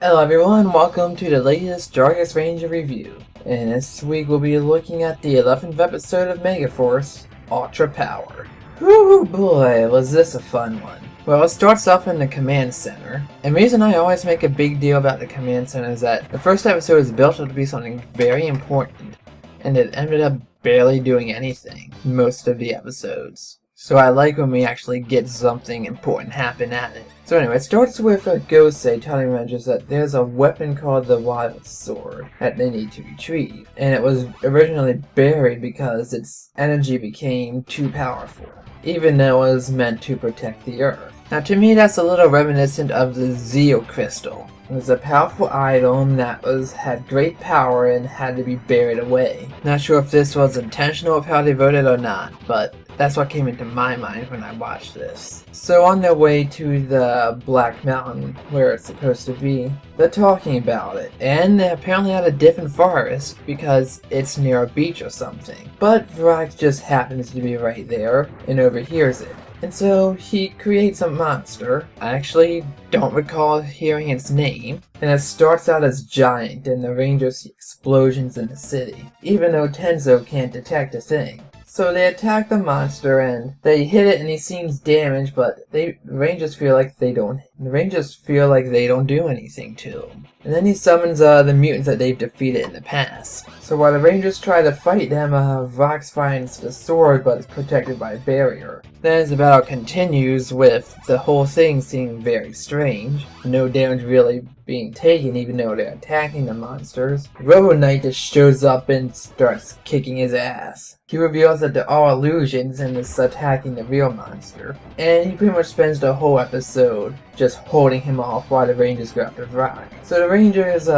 Hello everyone, welcome to the latest Jargus Ranger Review. And this week we'll be looking at the 11th episode of Megaforce, Ultra Power. Whoo boy, was this a fun one. Well, it starts off in the command center. And the reason I always make a big deal about the command center is that the first episode is built up to be something very important. And it ended up barely doing anything, most of the episodes. So I like when we actually get something important happen at it. So anyway, it starts with a Gosei telling Rangers that there's a weapon called the Wild Sword that they need to retrieve. And it was originally buried because its energy became too powerful, even though it was meant to protect the Earth. Now to me that's a little reminiscent of the Zeo Crystal. It was a powerful item that had great power and had to be buried away. Not sure if this was intentional of how they voted or not, but that's what came into my mind when I watched this. So on their way to the Black Mountain, where it's supposed to be, they're talking about it. And they're apparently at a different forest because it's near a beach or something. But Vrax just happens to be right there and overhears it. And so he creates a monster. I actually don't recall hearing its name. And it starts out as giant and the Rangers see explosions in the city, even though Tenzo can't detect a thing. So they attack the monster and they hit it and he seems damaged, but the Rangers feel like they don't do anything to him. And then he summons the mutants that they've defeated in the past. So while the Rangers try to fight them, Vox finds the sword but it's protected by a barrier. Then as the battle continues with the whole thing seeming very strange, no damage really being taken even though they're attacking the monsters, Robo Knight just shows up and starts kicking his ass. He reveals that they're all illusions and is attacking the real monster. And he pretty much spends the whole episode just holding him off while the Rangers go after Vrock. So the Rangers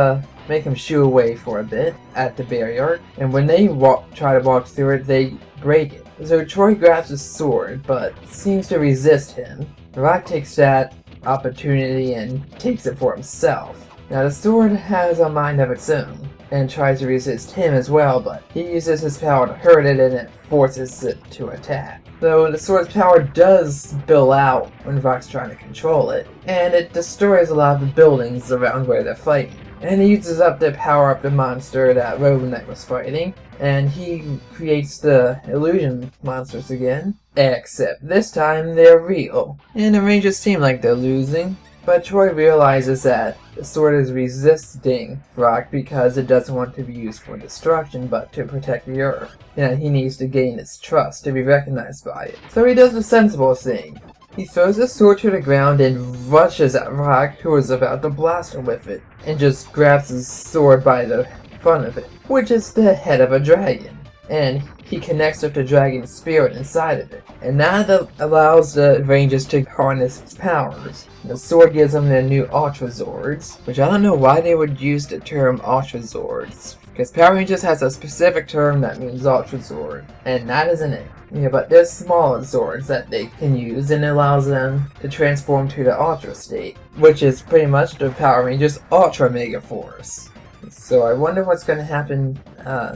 make him shoo away for a bit at the barrier, and when they try to walk through it, they break it. So Troy grabs his sword, but seems to resist him. Vrock takes that opportunity and takes it for himself. Now the sword has a mind of its own, and tries to resist him as well, but he uses his power to hurt it and it forces it to attack. Though the sword's power does spill out when Vox trying to control it, and it destroys a lot of the buildings around where they're fighting. And he uses up to power up the monster that Robo Knight was fighting, and he creates the illusion monsters again, except this time they're real. And the Rangers seem like they're losing, but Troy realizes that the sword is resisting Rock because it doesn't want to be used for destruction but to protect the Earth, and he needs to gain its trust to be recognized by it. So he does the sensible thing. He throws the sword to the ground and rushes at Rock, who is about to blast him with it, and just grabs his sword by the front of it, which is the head of a dragon. And he connects with the dragon's spirit inside of it. And that allows the Rangers to harness its powers. The sword gives them their new Ultra Zords, which I don't know why they would use the term Ultra Zords, because Power Rangers has a specific term that means Ultra Zord, and that isn't it. Yeah, but there's smaller Zords that they can use, and it allows them to transform to the Ultra state, which is pretty much the Power Rangers Ultra Megaforce. So I wonder what's going to happen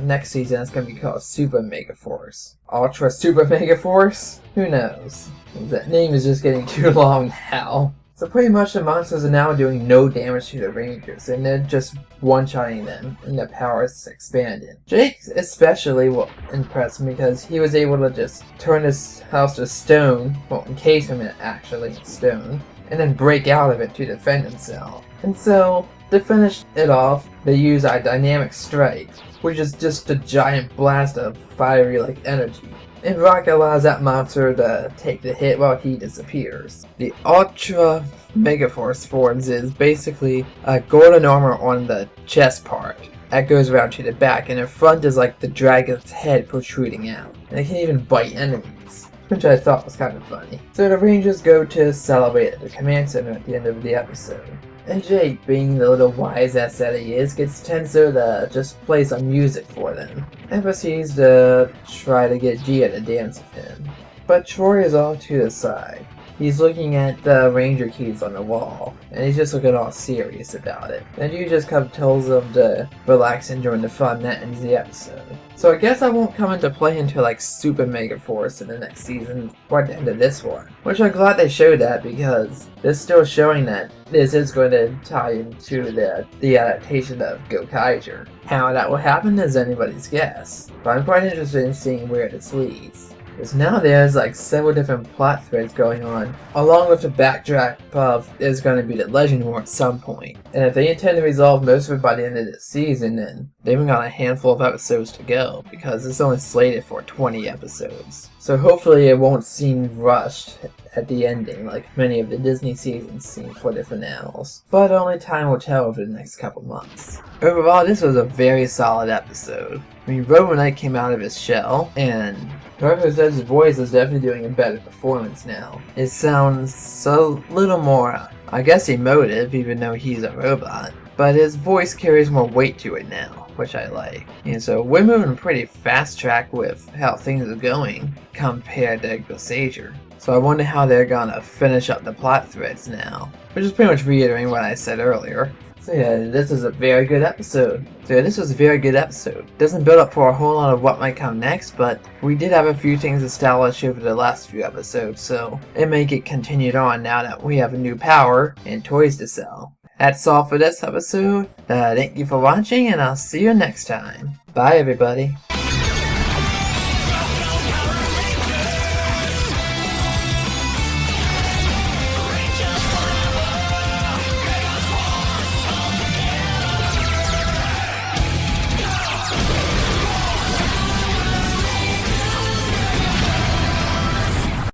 next season. It's going to be called Super Megaforce. Ultra Super Megaforce? Who knows? That name is just getting too long now. So pretty much the monsters are now doing no damage to the Rangers, and they're just one-shotting them, and their power is expanding. Jake especially impressed me because he was able to just turn his house to stone, well, encase him in actually stone, and then break out of it to defend himself. And so, to finish it off, they use a dynamic strike, which is just a giant blast of fiery-like energy. And Rock allows that monster to take the hit while he disappears. The Ultra Megaforce forms is basically a golden armor on the chest part that goes around to the back, and the front is like the dragon's head protruding out. And it can even bite enemies, which I thought was kind of funny. So the Rangers go to celebrate at the command center at the end of the episode. And Jake, being the little wise ass that he is, gets Tenzo to just play some music for them, and proceeds to try to get Gia to dance with him. But Troy is off to the side. he's looking at the Ranger keys on the wall, and he's just looking all serious about it. And you just kind of tells him to relax and join the fun. That ends the episode. So I guess I won't come into play until like Super Megaforce in the next season, or at the end of this one. Which I'm glad they showed that, because they're still showing that this is going to tie into the adaptation of Gokaiger. How that will happen is anybody's guess, but I'm quite interested in seeing where this leads. Because now there's like several different plot threads going on, along with the backdrop of there's going to be the Legend War at some point. And if they intend to resolve most of it by the end of this season, then they've even got a handful of episodes to go, because it's only slated for 20 episodes. So hopefully it won't seem rushed at the ending like many of the Disney seasons seem for the finales. But only time will tell over the next couple months. Overall, this was a very solid episode. I mean, Robo Knight came out of his shell, and whoever says his voice is definitely doing a better performance now. It sounds a little more, I guess, emotive, even though he's a robot. But his voice carries more weight to it now, which I like. And so we're moving pretty fast track with how things are going compared to Gokaiger. So I wonder how they're gonna finish up the plot threads now. Which is pretty much reiterating what I said earlier. So yeah, this is a very good episode. Doesn't build up for a whole lot of what might come next, but we did have a few things established over the last few episodes, so it may get continued on now that we have a new power and toys to sell. That's all for this episode. Thank you for watching, and I'll see you next time. Bye, everybody.